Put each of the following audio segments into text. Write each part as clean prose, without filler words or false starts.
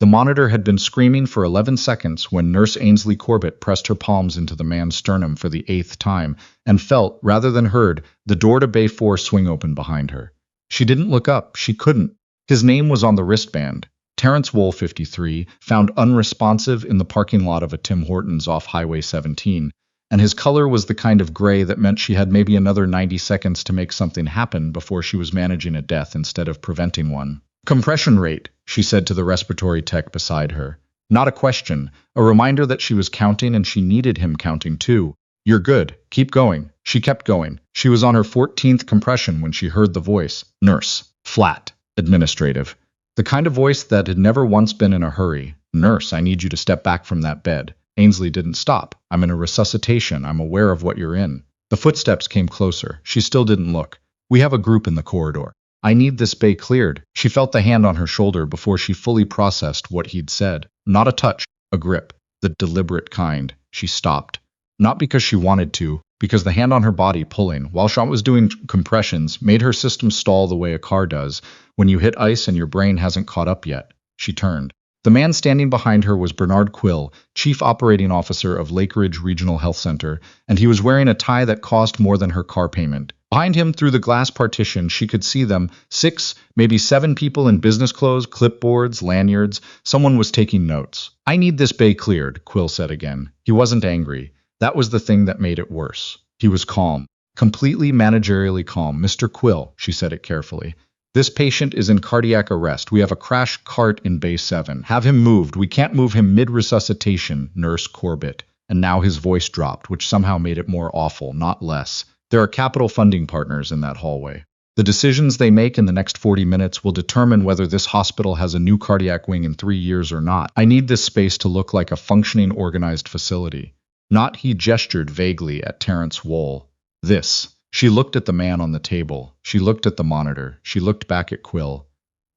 The monitor had been screaming for 11 seconds when Nurse Ainsley Corbett pressed her palms into the man's sternum for the 8th time and felt, rather than heard, the door to Bay 4 swing open behind her. She didn't look up. She couldn't. His name was on the wristband. Terrence Wohl, 53, found unresponsive in the parking lot of a Tim Hortons off Highway 17, and his color was the kind of gray that meant she had maybe another 90 seconds to make something happen before she was managing a death instead of preventing one. Compression rate, she said to the respiratory tech beside her. Not a question, a reminder that she was counting and she needed him counting too. You're good. Keep going. She kept going. She was on her 14th compression when she heard the voice. Nurse. Flat. Administrative. The kind of voice that had never once been in a hurry. Nurse, I need you to step back from that bed. Ainsley didn't stop. I'm in a resuscitation. I'm aware of what you're in. The footsteps came closer. She still didn't look. We have a group in the corridor. I need this bay cleared. She felt the hand on her shoulder before she fully processed what he'd said. Not a touch, a grip. The deliberate kind. She stopped. Not because she wanted to, because the hand on her body pulling, while Sean was doing compressions, made her system stall the way a car does when you hit ice and your brain hasn't caught up yet. She turned. The man standing behind her was Bernard Quill, Chief Operating Officer of Lakeridge Regional Health Center, and he was wearing a tie that cost more than her car payment. Behind him, through the glass partition, she could see them, 6, maybe 7 people in business clothes, clipboards, lanyards. Someone was taking notes. I need this bay cleared, Quill said again. He wasn't angry. That was the thing that made it worse. He was calm. Completely managerially calm. Mr. Quill, she said it carefully. This patient is in cardiac arrest. We have a crash cart in Bay 7. Have him moved. We can't move him mid-resuscitation, Nurse Corbett. And now his voice dropped, which somehow made it more awful, not less. There are capital funding partners in that hallway. The decisions they make in the next 40 minutes will determine whether this hospital has a new cardiac wing in 3 years or not. I need this space to look like a functioning, organized facility. Not, he gestured vaguely at Terrence Wohl. This. She looked at the man on the table. She looked at the monitor. She looked back at Quill.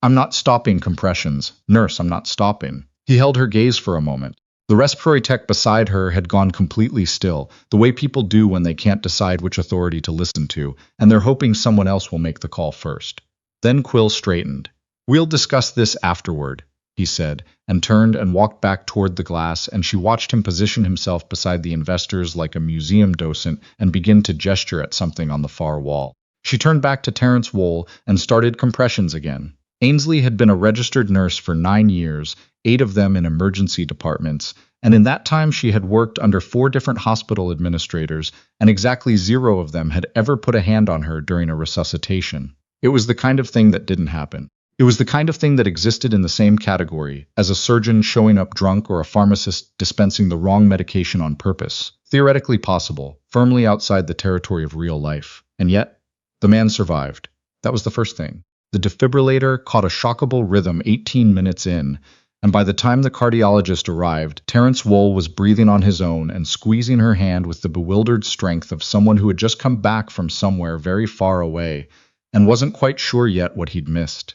I'm not stopping compressions. Nurse, I'm not stopping. He held her gaze for a moment. The respiratory tech beside her had gone completely still, the way people do when they can't decide which authority to listen to, and they're hoping someone else will make the call first. Then Quill straightened. We'll discuss this afterward, he said, and turned and walked back toward the glass, and she watched him position himself beside the investors like a museum docent and begin to gesture at something on the far wall. She turned back to Terrence Wohl and started compressions again. Ainsley had been a registered nurse for 9 years, 8 of them in emergency departments, and in that time she had worked under 4 different hospital administrators, and exactly 0 of them had ever put a hand on her during a resuscitation. It was the kind of thing that didn't happen. It was the kind of thing that existed in the same category as a surgeon showing up drunk or a pharmacist dispensing the wrong medication on purpose. Theoretically possible, firmly outside the territory of real life. And yet, the man survived. That was the first thing. The defibrillator caught a shockable rhythm 18 minutes in, and by the time the cardiologist arrived, Terrence Wohl was breathing on his own and squeezing her hand with the bewildered strength of someone who had just come back from somewhere very far away and wasn't quite sure yet what he'd missed.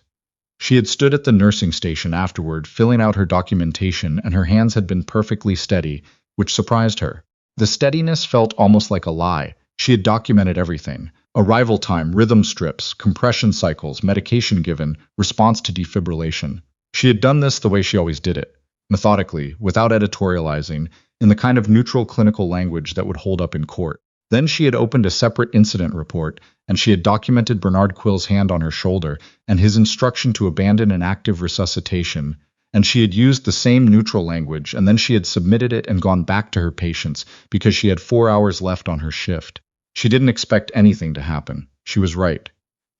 She had stood at the nursing station afterward, filling out her documentation, and her hands had been perfectly steady, which surprised her. The steadiness felt almost like a lie. She had documented everything. Arrival time, rhythm strips, compression cycles, medication given, response to defibrillation. She had done this the way she always did it, methodically, without editorializing, in the kind of neutral clinical language that would hold up in court. Then she had opened a separate incident report, and she had documented Bernard Quill's hand on her shoulder and his instruction to abandon an active resuscitation, and she had used the same neutral language, and then she had submitted it and gone back to her patients because she had 4 hours left on her shift. She didn't expect anything to happen. She was right.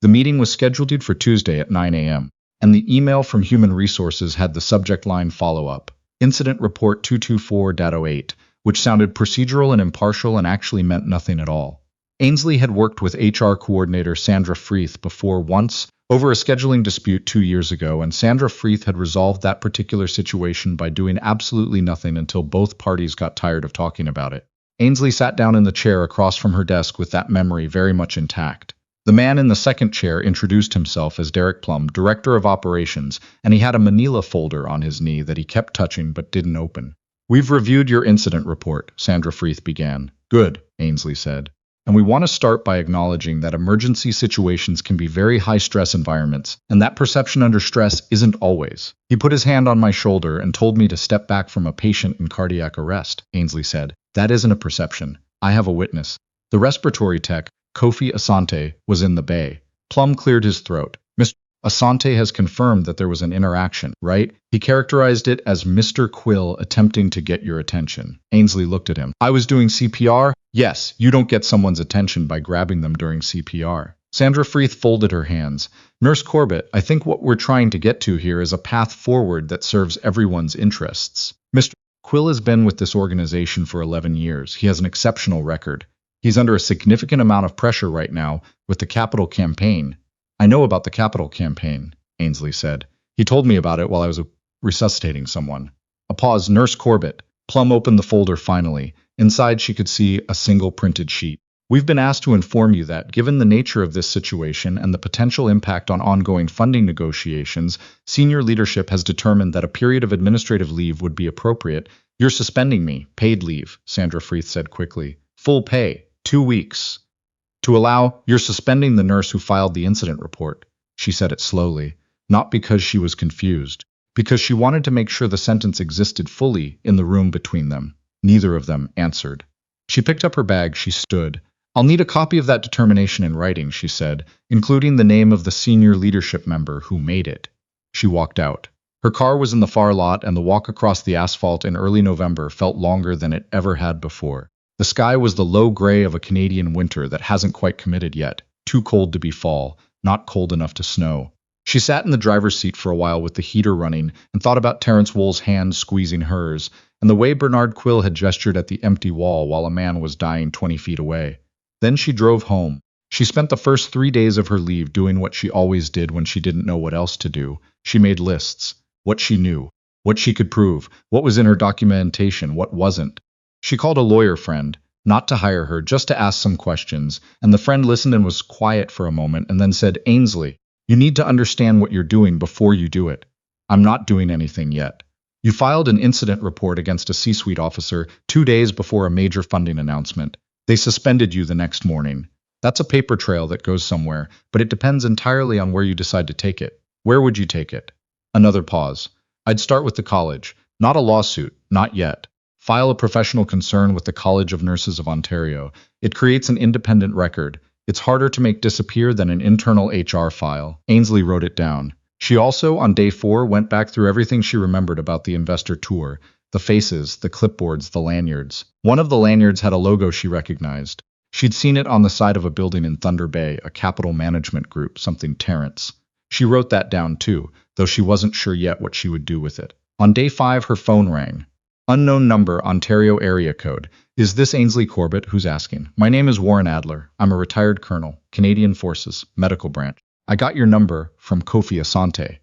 The meeting was scheduled for Tuesday at 9 a.m., and the email from Human Resources had the subject line follow-up, Incident Report 224.08, which sounded procedural and impartial and actually meant nothing at all. Ainsley had worked with HR coordinator Sandra Freeth before once over a scheduling dispute 2 years ago, and Sandra Freeth had resolved that particular situation by doing absolutely nothing until both parties got tired of talking about it. Ainsley sat down in the chair across from her desk with that memory very much intact. The man in the second chair introduced himself as Derek Plum, Director of Operations, and he had a manila folder on his knee that he kept touching but didn't open. We've reviewed your incident report, Sandra Freeth began. Good, Ainsley said. And we want to start by acknowledging that emergency situations can be very high-stress environments, and that perception under stress isn't always. He put his hand on my shoulder and told me to step back from a patient in cardiac arrest, Ainsley said. That isn't a perception. I have a witness. The respiratory tech, Kofi Asante, was in the bay. Plum cleared his throat. Mr. Asante has confirmed that there was an interaction, right? He characterized it as Mr. Quill attempting to get your attention. Ainsley looked at him. I was doing CPR? Yes, you don't get someone's attention by grabbing them during CPR. Sandra Freeth folded her hands. Nurse Corbett, I think what we're trying to get to here is a path forward that serves everyone's interests. Mr. Quill has been with this organization for 11 years. He has an exceptional record. He's under a significant amount of pressure right now with the capital campaign. I know about the capital campaign, Ainsley said. He told me about it while I was resuscitating someone. A pause. Nurse Corbett. Plum opened the folder finally. Inside she could see a single printed sheet. We've been asked to inform you that, given the nature of this situation and the potential impact on ongoing funding negotiations, senior leadership has determined that a period of administrative leave would be appropriate. You're suspending me. Paid leave, Sandra Freeth said quickly. Full pay. 2 weeks. You're suspending the nurse who filed the incident report. She said it slowly, not because she was confused, because she wanted to make sure the sentence existed fully in the room between them. Neither of them answered. She picked up her bag. She stood. I'll need a copy of that determination in writing, she said, including the name of the senior leadership member who made it. She walked out. Her car was in the far lot, and the walk across the asphalt in early November felt longer than it ever had before. The sky was the low gray of a Canadian winter that hasn't quite committed yet, too cold to be fall, not cold enough to snow. She sat in the driver's seat for a while with the heater running and thought about Terence Wool's hand squeezing hers, and the way Bernard Quill had gestured at the empty wall while a man was dying 20 feet away. Then she drove home. She spent the first 3 days of her leave doing what she always did when she didn't know what else to do. She made lists. What she knew. What she could prove. What was in her documentation. What wasn't. She called a lawyer friend, not to hire her, just to ask some questions, and the friend listened and was quiet for a moment and then said, Ainsley, you need to understand what you're doing before you do it. I'm not doing anything yet. You filed an incident report against a C-suite officer 2 days before a major funding announcement. They suspended you the next morning. That's a paper trail that goes somewhere, but it depends entirely on where you decide to take it. Where would you take it? Another pause. I'd start with the college. Not a lawsuit. Not yet. File a professional concern with the College of Nurses of Ontario. It creates an independent record. It's harder to make disappear than an internal HR file. Ainsley wrote it down. She also, on day 4, went back through everything she remembered about the investor tour. The faces, the clipboards, the lanyards. One of the lanyards had a logo she recognized. She'd seen it on the side of a building in Thunder Bay, a capital management group, something Terrence. She wrote that down too, though she wasn't sure yet what she would do with it. On day 5, her phone rang. Unknown number, Ontario area code. Is this Ainsley Corbett? Who's asking? My name is Warren Adler. I'm a retired colonel, Canadian Forces, medical branch. I got your number from Kofi Asante.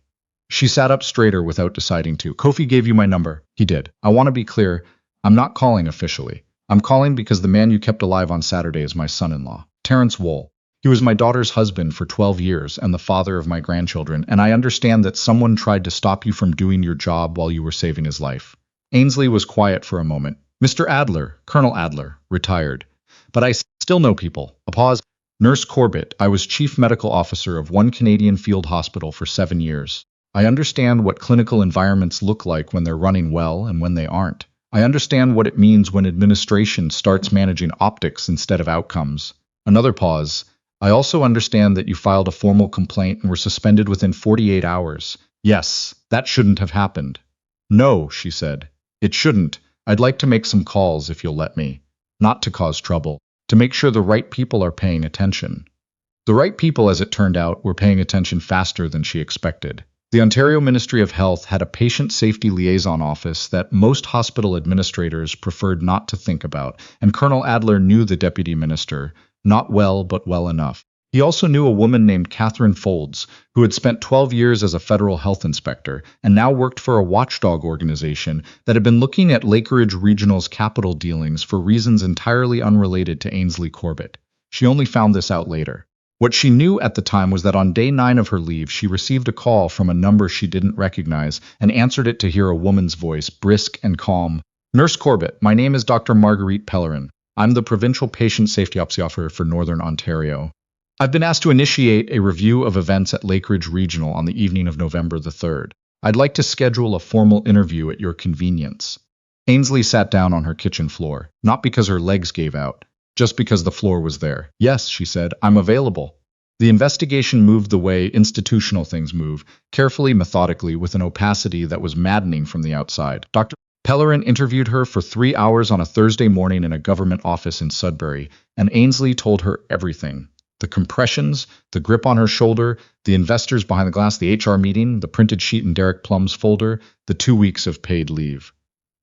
She sat up straighter without deciding to. Kofi gave you my number. He did. I want to be clear. I'm not calling officially. I'm calling because the man you kept alive on Saturday is my son-in-law, Terence Wool. He was my daughter's husband for 12 years and the father of my grandchildren, and I understand that someone tried to stop you from doing your job while you were saving his life. Ainsley was quiet for a moment. Mr. Adler, Colonel Adler, retired. But I still know people. A pause. Nurse Corbett, I was chief medical officer of one Canadian field hospital for 7 years. I understand what clinical environments look like when they're running well and when they aren't. I understand what it means when administration starts managing optics instead of outcomes. Another pause. I also understand that you filed a formal complaint and were suspended within 48 hours. Yes, that shouldn't have happened. No, she said. It shouldn't. I'd like to make some calls if you'll let me. Not to cause trouble. To make sure the right people are paying attention. The right people, as it turned out, were paying attention faster than she expected. The Ontario Ministry of Health had a patient safety liaison office that most hospital administrators preferred not to think about, and Colonel Adler knew the deputy minister, not well but well enough. He also knew a woman named Catherine Folds, who had spent 12 years as a federal health inspector and now worked for a watchdog organization that had been looking at Lakeridge Regional's capital dealings for reasons entirely unrelated to Ainsley Corbett. She only found this out later. What she knew at the time was that on day 9 of her leave, she received a call from a number she didn't recognize and answered it to hear a woman's voice, brisk and calm. Nurse Corbett, my name is Dr. Marguerite Pellerin. I'm the provincial patient safety officer for Northern Ontario. I've been asked to initiate a review of events at Lakeridge Regional on the evening of November the 3rd. I'd like to schedule a formal interview at your convenience. Ainsley sat down on her kitchen floor, not because her legs gave out, just because the floor was there. Yes, she said, I'm available. The investigation moved the way institutional things move, carefully, methodically, with an opacity that was maddening from the outside. Dr. Pellerin interviewed her for 3 hours on a Thursday morning in a government office in Sudbury, and Ainsley told her everything. The compressions, the grip on her shoulder, the investors behind the glass, the HR meeting, the printed sheet in Derek Plum's folder, the 2 weeks of paid leave.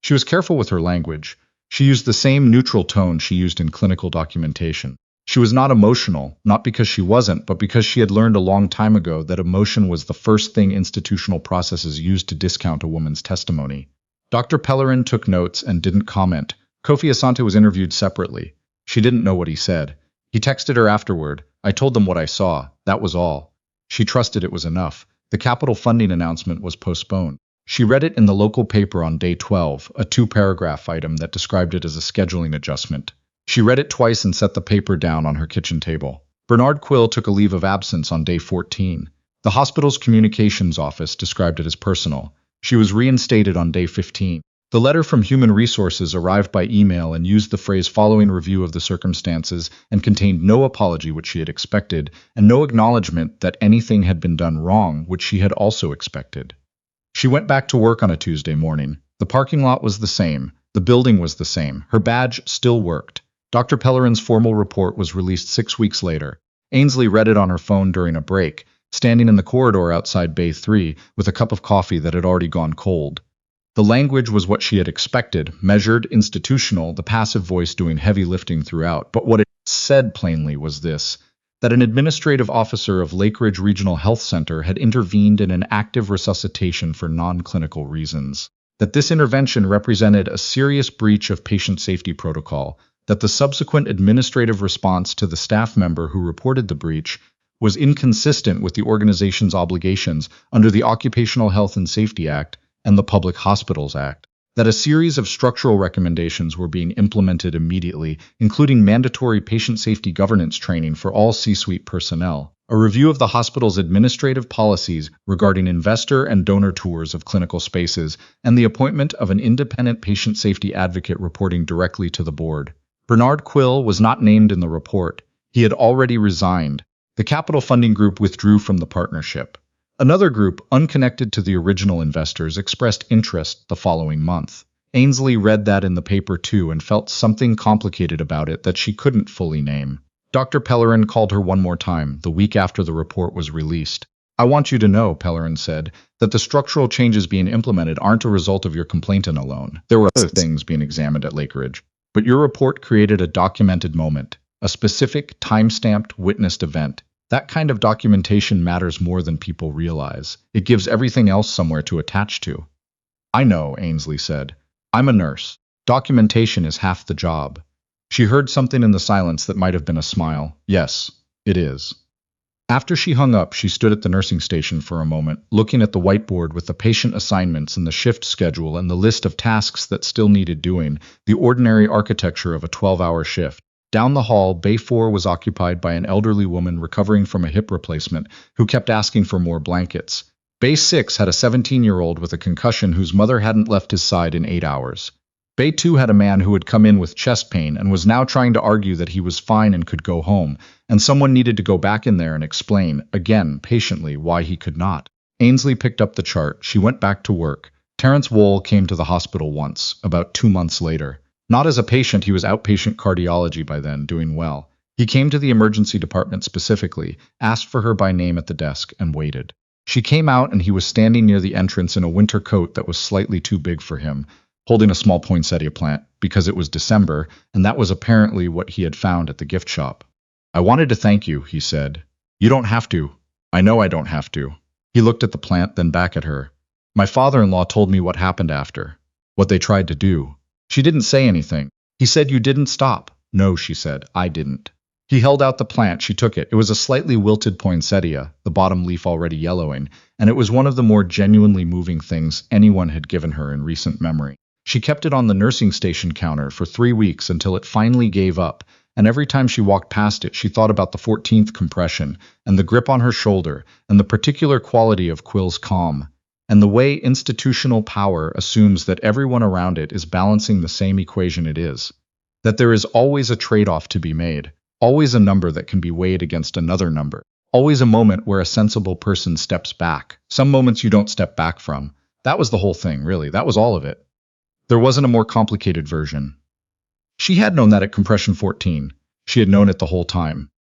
She was careful with her language. She used the same neutral tone she used in clinical documentation. She was not emotional, not because she wasn't, but because she had learned a long time ago that emotion was the first thing institutional processes used to discount a woman's testimony. Dr. Pellerin took notes and didn't comment. Kofi Asante was interviewed separately. She didn't know what he said. He texted her afterward. I told them what I saw. That was all. She trusted it was enough. The capital funding announcement was postponed. She read it in the local paper on day 12, a 2-paragraph item that described it as a scheduling adjustment. She read it twice and set the paper down on her kitchen table. Bernard Quill took a leave of absence on day 14. The hospital's communications office described it as personal. She was reinstated on day 15. The letter from Human Resources arrived by email and used the phrase following review of the circumstances and contained no apology, which she had expected, and no acknowledgement that anything had been done wrong, which she had also expected. She went back to work on a Tuesday morning. The parking lot was the same. The building was the same. Her badge still worked. Dr. Pellerin's formal report was released 6 weeks later. Ainsley read it on her phone during a break, standing in the corridor outside Bay 3 with a cup of coffee that had already gone cold. The language was what she had expected, measured, institutional, the passive voice doing heavy lifting throughout. But what it said plainly was this, that an administrative officer of Lakeridge Regional Health Center had intervened in an active resuscitation for non-clinical reasons. That this intervention represented a serious breach of patient safety protocol, that the subsequent administrative response to the staff member who reported the breach was inconsistent with the organization's obligations under the Occupational Health and Safety Act and the Public Hospitals Act, that a series of structural recommendations were being implemented immediately, including mandatory patient safety governance training for all C-suite personnel, a review of the hospital's administrative policies regarding investor and donor tours of clinical spaces, and the appointment of an independent patient safety advocate reporting directly to the board. Bernard Quill was not named in the report. He had already resigned. The capital funding group withdrew from the partnership. Another group, unconnected to the original investors, expressed interest the following month. Ainsley read that in the paper too and felt something complicated about it that she couldn't fully name. Dr. Pellerin called her one more time, the week after the report was released. I want you to know, Pellerin said, that the structural changes being implemented aren't a result of your complainant alone. There were other things being examined at Lakeridge. But your report created a documented moment, a specific, time-stamped, witnessed event. That kind of documentation matters more than people realize. It gives everything else somewhere to attach to. I know, Ainsley said. I'm a nurse. Documentation is half the job. She heard something in the silence that might have been a smile. Yes, it is. After she hung up, she stood at the nursing station for a moment, looking at the whiteboard with the patient assignments and the shift schedule and the list of tasks that still needed doing, the ordinary architecture of a 12-hour shift. Down the hall, Bay 4 was occupied by an elderly woman recovering from a hip replacement who kept asking for more blankets. Bay 6 had a 17-year-old with a concussion whose mother hadn't left his side in 8 hours. Bay 2 had a man who had come in with chest pain and was now trying to argue that he was fine and could go home, and someone needed to go back in there and explain, again, patiently, why he could not. Ainsley picked up the chart. She went back to work. Terence Wohl came to the hospital once, about 2 months later. Not as a patient, he was outpatient cardiology by then, doing well. He came to the emergency department specifically, asked for her by name at the desk, and waited. She came out and he was standing near the entrance in a winter coat that was slightly too big for him, holding a small poinsettia plant, because it was December, and that was apparently what he had found at the gift shop. I wanted to thank you, he said. You don't have to. I know I don't have to. He looked at the plant, then back at her. My father-in-law told me what happened after, what they tried to do. She didn't say anything. He said you didn't stop. No, she said, I didn't. He held out the plant. She took it. It was a slightly wilted poinsettia, the bottom leaf already yellowing, and it was one of the more genuinely moving things anyone had given her in recent memory. She kept it on the nursing station counter for 3 weeks until it finally gave up, and every time she walked past it, she thought about the 14th compression, and the grip on her shoulder, and the particular quality of Quill's calm, and the way institutional power assumes that everyone around it is balancing the same equation it is. That there is always a trade-off to be made, always a number that can be weighed against another number, always a moment where a sensible person steps back, some moments you don't step back from. That was the whole thing, really. That was all of it. There wasn't a more complicated version. She had known that at compression 14. She had known it the whole time.